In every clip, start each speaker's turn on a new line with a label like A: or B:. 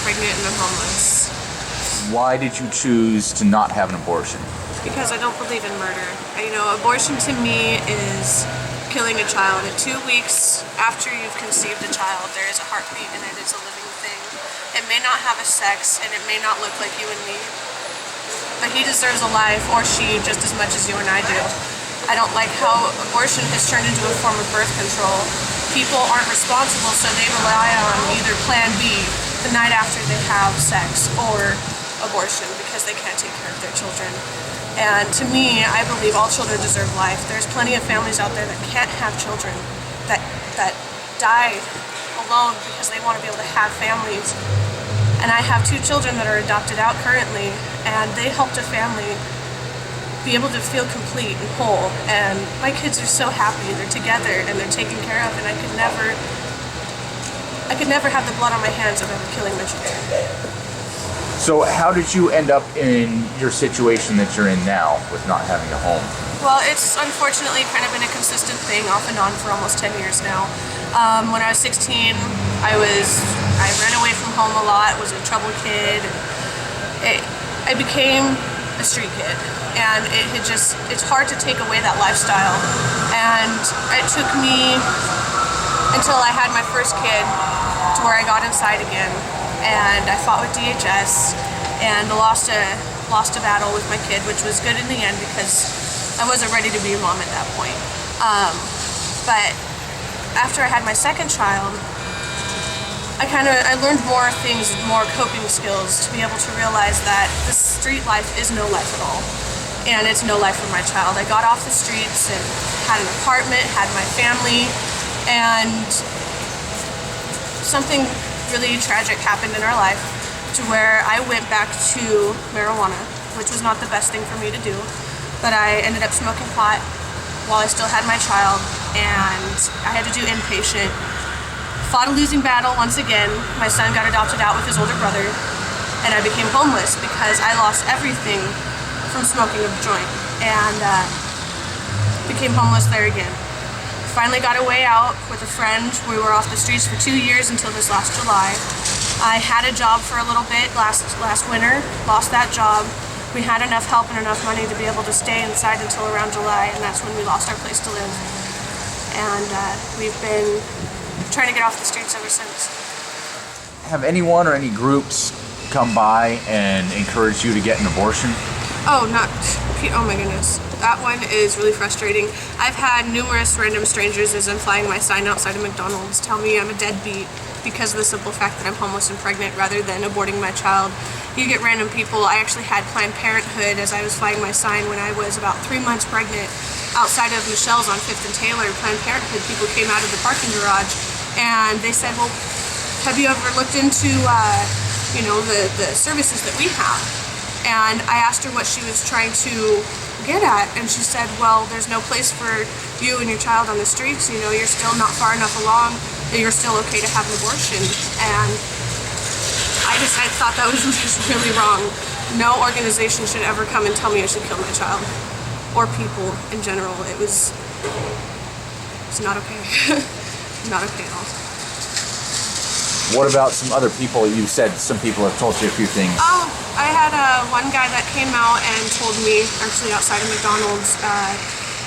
A: pregnant and I'm homeless.
B: Why did you choose to not have an abortion?
A: Because I don't believe in murder. Abortion to me is killing a child. At 2 weeks after you've conceived a child, there is a heartbeat and it is a living thing. It may not have a sex and it may not look like you and me, but he deserves a life, or she, just as much as you and I do. I don't like how abortion has turned into a form of birth control. People aren't responsible, so they rely on either Plan B the night after they have sex or abortion because they can't take care of their children. And to me, I believe all children deserve life. There's plenty of families out there that can't have children, that die alone because they want to be able to have families. And I have 2 children that are adopted out currently, and they helped a family be able to feel complete and whole. And my kids are so happy. They're together and they're taken care of, and I could never have the blood on my hands of ever killing my children.
B: So how did you end up in your situation that you're in now with not having a home?
A: Well, it's unfortunately kind of been a consistent thing off and on for almost 10 years now. When I was 16, I ran away from home a lot, was a troubled kid. I became a street kid, and it's hard to take away that lifestyle. And it took me until I had my first kid to where I got inside again. And I fought with DHS and lost a battle with my kid, which was good in the end because I wasn't ready to be a mom at that point. But after I had my second child, I learned more things, more coping skills to be able to realize that this street life is no life at all. And it's no life for my child. I got off the streets and had an apartment, had my family, and something really tragic happened in our life to where I went back to marijuana, which was not the best thing for me to do, but I ended up smoking pot while I still had my child, and I had to do inpatient. Fought a losing battle once again. My son got adopted out with his older brother, and I became homeless because I lost everything from smoking a joint, and became homeless there again. Finally got a way out with a friend. We were off the streets for 2 years until this last July. I had a job for a little bit last winter, lost that job. We had enough help and enough money to be able to stay inside until around July, and that's when we lost our place to live. And we've been trying to get off the streets ever since.
B: Have anyone or any groups come by and encourage you to get an abortion?
A: Oh my goodness. That one is really frustrating. I've had numerous random strangers as I'm flying my sign outside of McDonald's tell me I'm a deadbeat because of the simple fact that I'm homeless and pregnant rather than aborting my child. You get random people. I actually had Planned Parenthood as I was flying my sign when I was about 3 months pregnant outside of Michelle's on 5th and Taylor. Planned Parenthood people came out of the parking garage and they said, well, have you ever looked into the services that we have? And I asked her what she was trying to get at, and she said, well, there's no place for you and your child on the streets. You're still not far enough along that you're still okay to have an abortion. And I thought that was just really wrong. No organization should ever come and tell me I should kill my child, or people in general. It's not okay. Not okay at all.
B: What about some other people? You said some people have told you a few things.
A: Oh, I had one guy that came out and told me, actually outside of McDonald's,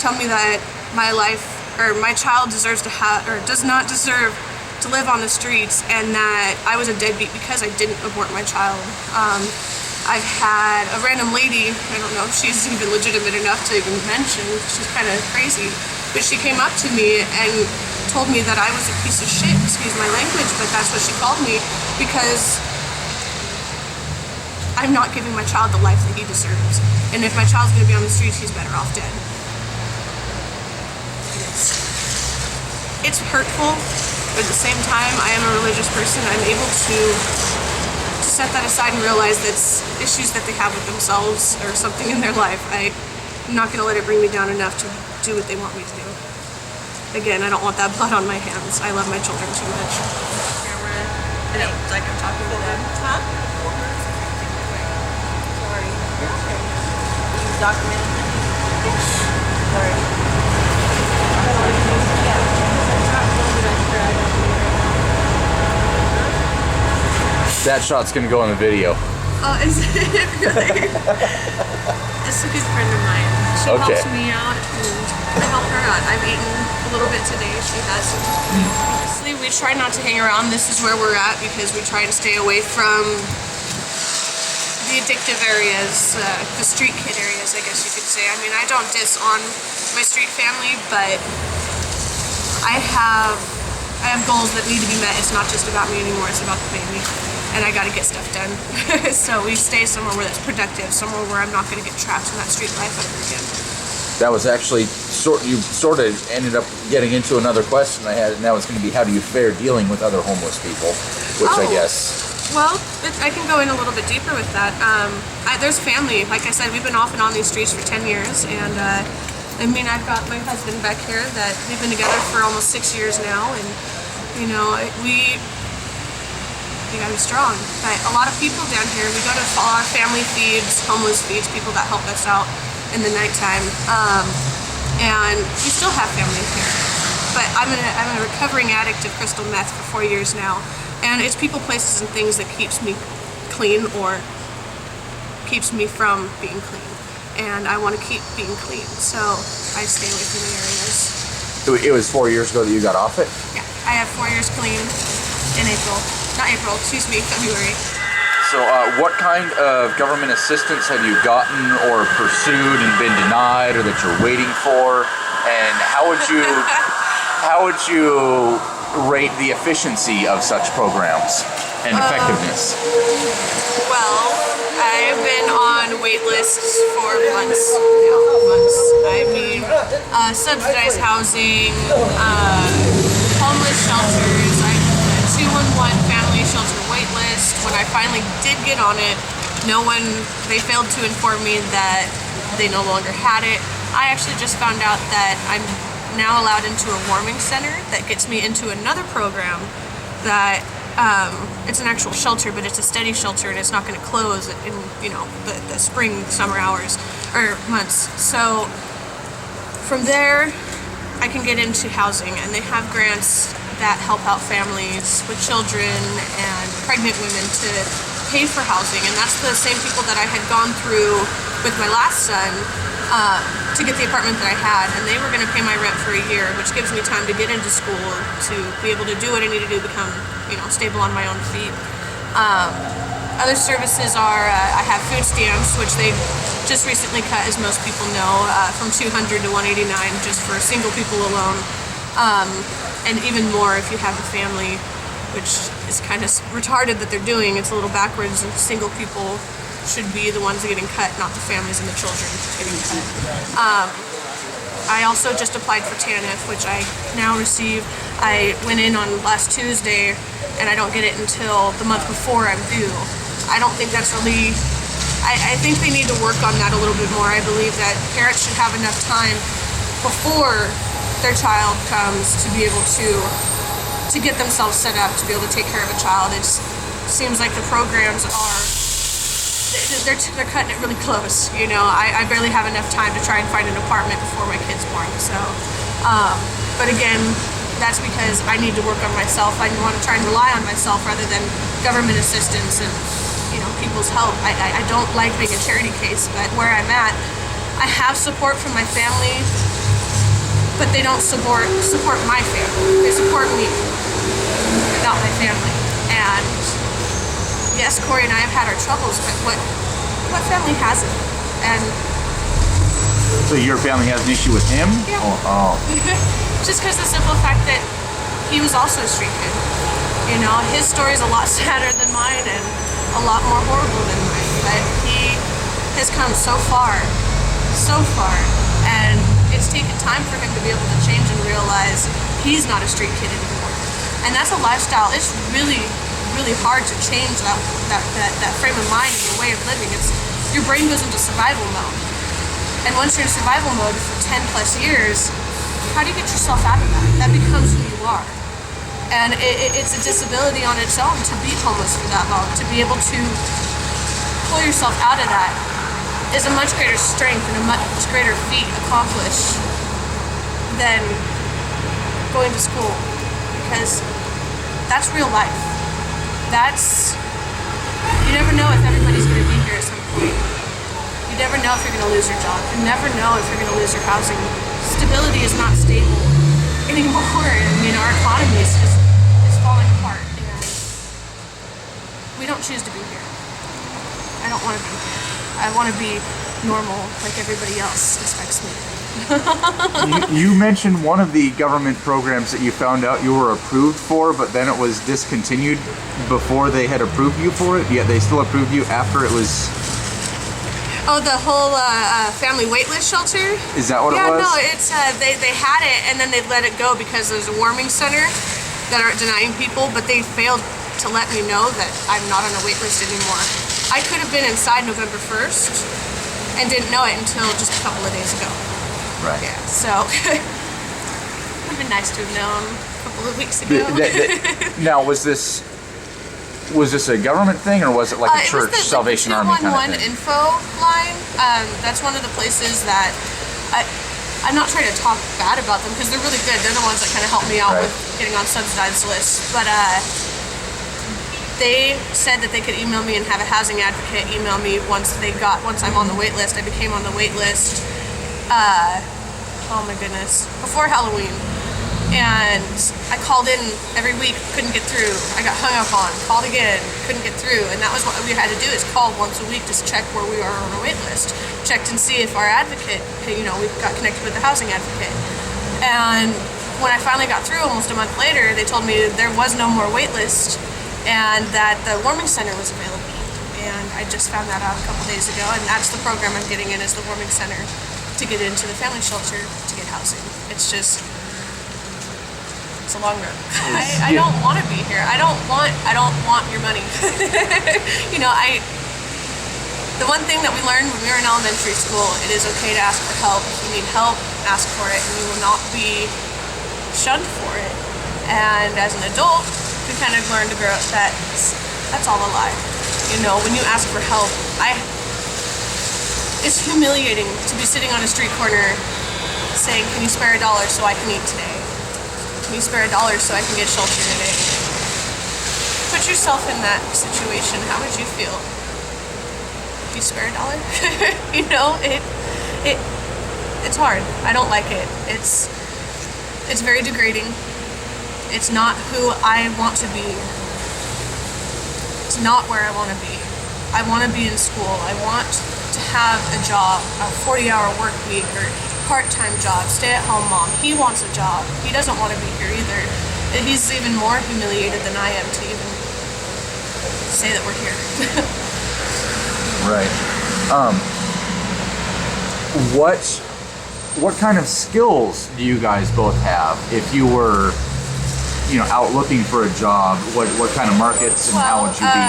A: tell me that my child deserves to have, or does not deserve to live on the streets, and that I was a deadbeat because I didn't abort my child. I've had a random lady, I don't know if she's even legitimate enough to even mention, she's kind of crazy, but she came up to me and told me that I was a piece of shit, excuse my language, but that's what she called me, because I'm not giving my child the life that he deserves. And if my child's gonna be on the streets, he's better off dead. It's hurtful, but at the same time, I am a religious person. I'm able to set that aside and realize that it's issues that they have with themselves or something in their life. I'm not gonna let it bring me down enough to do what they want me to do. Again, I don't want that blood on my hands. I love my children too much. Camera, and it's like I'm talking to them. Huh? Sorry. You documented them? Sorry. Yeah.
B: That shot's gonna go in the video.
A: Oh, is it really? It's a good friend of mine. She
B: Okay.
A: helps me out, and I help her out. I've eaten a little bit today. She hasn't. Honestly, we try not to hang around. This is where we're at because we try to stay away from the addictive areas, the street kid areas, I guess you could say. I mean, I don't diss on my street family, but I have goals that need to be met. It's not just about me anymore. It's about the baby. And I gotta get stuff done. So we stay somewhere where that's productive, somewhere where I'm not gonna get trapped in that street life ever again.
B: That was actually you sort of ended up getting into another question I had, and that was going to be, how do you fare dealing with other homeless people? Which I guess.
A: Well, I can go in a little bit deeper with that. There's family. Like I said, we've been off and on these streets for 10 years, and I mean, I've got my husband back here that we've been together for almost 6 years now, and you know, we gotta be strong. But a lot of people down here, we go to our family feeds, homeless feeds, people that help us out in the nighttime, and we still have family here. But I'm a recovering addict of crystal meth for 4 years now, and it's people, places, and things that keeps me clean or keeps me from being clean. And I want to keep being clean, so I stay away from the areas.
B: It was 4 years ago that you got off it?
A: Yeah, I have 4 years clean in February.
B: So what kind of government assistance have you gotten or pursued and been denied, or that you're waiting for? And how would you rate the efficiency of such programs and effectiveness?
A: Well, I've been on wait lists for months now. I mean, subsidized housing, homeless shelters. I'm on a 211 family shelter wait list. When I finally did get on it, they failed to inform me that they no longer had it. I actually just found out that I'm now allowed into a warming center that gets me into another program that it's an actual shelter, but it's a steady shelter, and it's not going to close in the spring, summer hours or months. So from there, I can get into housing, and they have grants that help out families with children and pregnant women to pay for housing, and that's the same people that I had gone through with my last son to get the apartment that I had, and they were going to pay my rent for a year, which gives me time to get into school, to be able to do what I need to do, become stable on my own feet. Other services are, I have food stamps, which they just recently cut, as most people know, from $200 to $189 just for single people alone, and even more if you have a family, which is kind of retarded that they're doing. It's a little backwards, and single people should be the ones getting cut, not the families and the children getting cut. I also just applied for TANF, which I now receive. I went in on last Tuesday, and I don't get it until the month before I'm due. I don't think that's really, I think they need to work on that a little bit more. I believe that parents should have enough time before their child comes to be able to get themselves set up to be able to take care of a child. It seems like the programs are, they're cutting it really close. I barely have enough time to try and find an apartment before my kid's born. So, but again, that's because I need to work on myself. I want to try and rely on myself rather than government assistance and people's help. I don't like being a charity case, but where I'm at, I have support from my family, but they don't support my family. They support me, not my family. And yes, Corey and I have had our troubles, but what family hasn't? And
B: so your family has an issue with him?
A: Yeah.
B: Oh.
A: Just because the simple fact that he was also a street kid. His story is a lot sadder than mine and a lot more horrible than mine. But he has come so far, and it's taken time for him to be able to change and realize he's not a street kid anymore. And that's a lifestyle. It's really, really hard to change that frame of mind and your way of living. Your brain goes into survival mode. And once you're in survival mode for 10 plus years, how do you get yourself out of that? That becomes who you are. And it's a disability on its own to be homeless for that long. To be able to pull yourself out of that is a much greater strength and a much greater feat accomplished than going to school. Because that's real life. That's You never know if everybody's going to be here at some point. You never know if you're going to lose your job. You never know if you're going to lose your housing. Stability is not stable anymore. I mean, our economy is falling apart, and we don't choose to be here. I don't want to be here. I want to be normal like everybody else expects me.
B: You mentioned one of the government programs that you found out you were approved for, but then it was discontinued before they had approved you for it, yet they still approved you after it was...
A: Oh, the whole family waitlist shelter?
B: Is that what it was?
A: Yeah, no, it's they had it and then they let it go because there's a warming center that are denying people, but they failed to let me know that I'm not on a waitlist anymore. I could have been inside November 1st and didn't know it until just a couple of days ago.
B: Right.
A: Yeah, so it would have been nice to have known a couple of weeks ago.
B: Now, was this a government thing, or was it like a church Salvation Army kind of thing?
A: 211 info line. That's one of the places that I'm not trying to talk bad about them because they're really good. They're the ones that kind of help me out with getting on subsidized lists. But they said that they could email me and have a housing advocate email me once I'm on the wait list. I became on the wait list. Oh my goodness, before Halloween. And I called in every week, couldn't get through. I got hung up on, called again, couldn't get through. And that was what we had to do, is call once a week to check where we are on our wait list. Checked and see if our advocate, we got connected with the housing advocate. And when I finally got through almost a month later, they told me there was no more wait list and that the warming center was available. And I just found that out a couple days ago, and that's the program I'm getting in, is the warming center, to get into the family shelter to get housing. It's a long road. I don't want to be here. I don't want your money. The one thing that we learned when we were in elementary school, it is okay to ask for help. If you need help, ask for it, and you will not be shunned for it. And as an adult, we kind of learned to grow up that that's all a lie. When you ask for help, it's humiliating to be sitting on a street corner saying, "Can you spare $1 so I can eat today? Can you spare $1 so I can get shelter today?" Put yourself in that situation. How would you feel? You spare $1? It's hard. I don't like it. It's very degrading. It's not who I want to be. It's not where I want to be. I want to be in school. I want to have a job, a 40-hour work week, or part-time job, stay-at-home mom. He wants a job. He doesn't want to be here either. He's even more humiliated than I am to even say that we're here.
B: Right. What kind of skills do you guys both have? If you were, out looking for a job, what kind of markets and how would you be?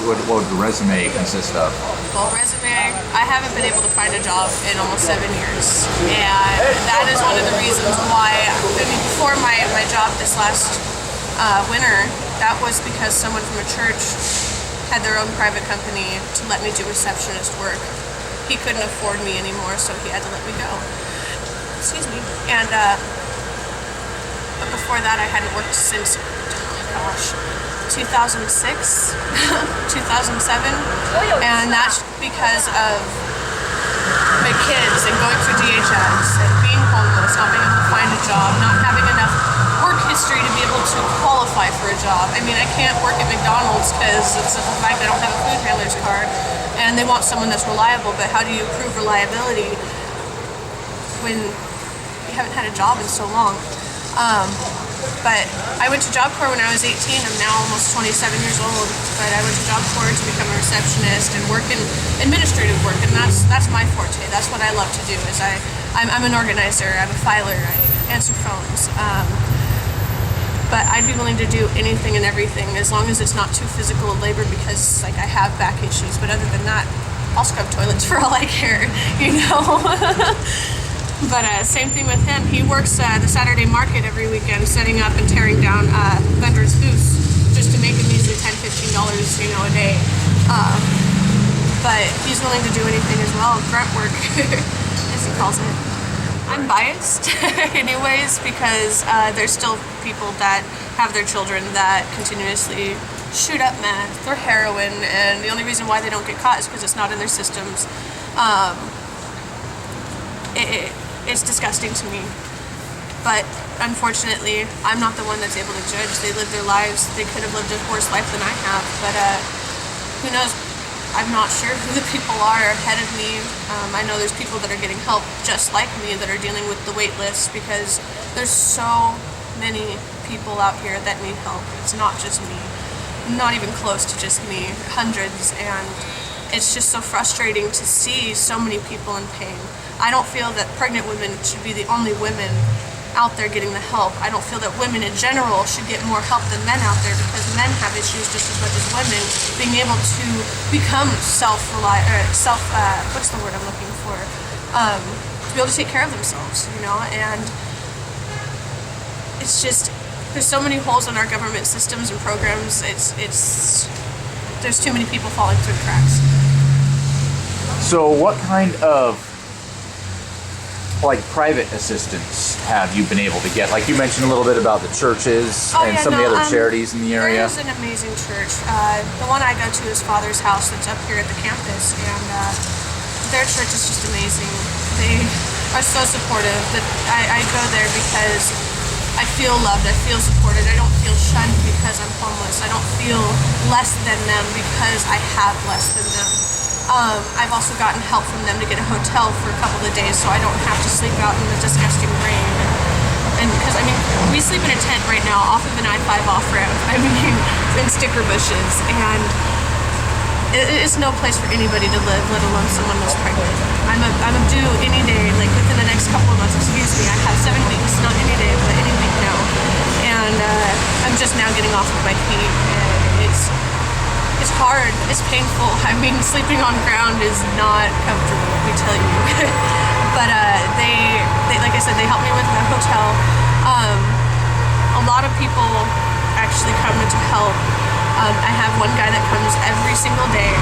B: What would your resume consist of?
A: Well, resume, I haven't been able to find a job in almost 7 years, and that is one of the reasons why. Before my job this last winter, that was because someone from a church had their own private company to let me do receptionist work. He couldn't afford me anymore, so he had to let me go. Excuse me. And but before that, I hadn't worked since 2006, 2007, and that's because of my kids and going through DHS and being homeless, not being able to find a job, not having enough work history to be able to qualify for a job. I mean, I can't work at McDonald's because it's the fact that I don't have a food handler's card, and they want someone that's reliable, but how do you prove reliability when you haven't had a job in so long? But I went to Job Corps when I was 18. I'm now almost 27 years old. But I went to Job Corps to become a receptionist and work in administrative work, and that's my forte. That's what I love to do. I'm an organizer. I'm a filer. I answer phones. But I'd be willing to do anything and everything as long as it's not too physical labor, because I have back issues. But other than that, I'll scrub toilets for all I care. But same thing with him. He works the Saturday market every weekend, setting up and tearing down vendors' booths just to make him easily $10, $15, a day. But he's willing to do anything as well, grunt work, as he calls it. I'm biased anyways, because there's still people that have their children that continuously shoot up meth or heroin, and the only reason why they don't get caught is because it's not in their systems. It's disgusting to me. But unfortunately, I'm not the one that's able to judge. They live their lives. They could have lived a worse life than I have, but who knows? I'm not sure who the people are ahead of me. I know there's people that are getting help just like me that are dealing with the wait list, because there's so many people out here that need help. It's not just me. Not even close to just me. Hundreds, and it's just so frustrating to see so many people in pain. I don't feel that pregnant women should be the only women out there getting the help. I don't feel that women in general should get more help than men out there, because men have issues just as much as women being able to become what's the word I'm looking for? To be able to take care of themselves, you know. And it's just, there's so many holes in our government systems and programs. There's too many people falling through the cracks.
B: So what kind of private assistance have you been able to get? Like you mentioned a little bit about the churches and some of the other charities in the area.
A: There's an amazing church. The one I go to is Father's House, that's up here at the campus, and their church is just amazing. They are so supportive. That I go there because I feel loved, I feel supported, I don't feel shunned because I'm homeless, I don't feel less than them because I have less than them. I've also gotten help from them to get a hotel for a couple of days so I don't have to sleep out in the disgusting rain. And because, I mean, we sleep in a tent right now off of an I-5 off-ramp, in sticker bushes, and it's no place for anybody to live, let alone someone that's pregnant. I'm due any day, like within the next couple of months, excuse me. I have 7 weeks, not any day, but any week now. And I'm just now getting off of my feet, and it's hard, it's painful. I mean, sleeping on ground is not comfortable, let me tell you. But they, like I said, they helped me with the hotel. A lot of people actually come to help. I have one guy that comes every single day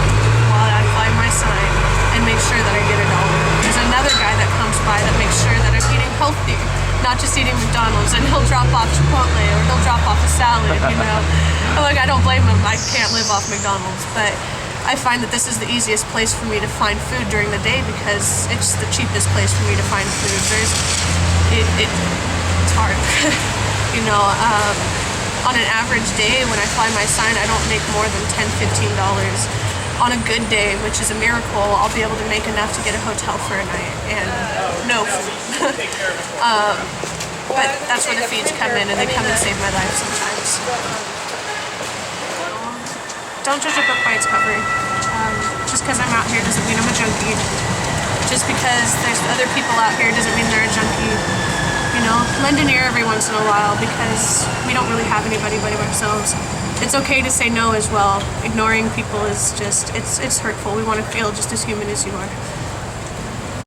A: while I fly my sign and make sure that I get $1. There's another guy that comes by that makes sure that I'm eating healthy, not just eating McDonald's, and he'll drop off Chipotle or he'll drop off a salad, you know. Like, I don't blame him, I can't live off McDonald's, but I find that this is the easiest place for me to find food during the day because it's the cheapest place for me to find food. It's hard, you know. On an average day when I fly my sign, I don't make more than $10-15. On a good day, which is a miracle, I'll be able to make enough to get a hotel for a night and no food. But that's where the feeds come in, and they come and save my life sometimes. Don't judge a book by its cover. Just because I'm out here doesn't mean I'm a junkie. Just because there's other people out here doesn't mean they're a junkie. You know, lend an ear every once in a while because we don't really have anybody but ourselves. It's okay to say no as well. Ignoring people is just, it's hurtful. We want to feel just as human as you are.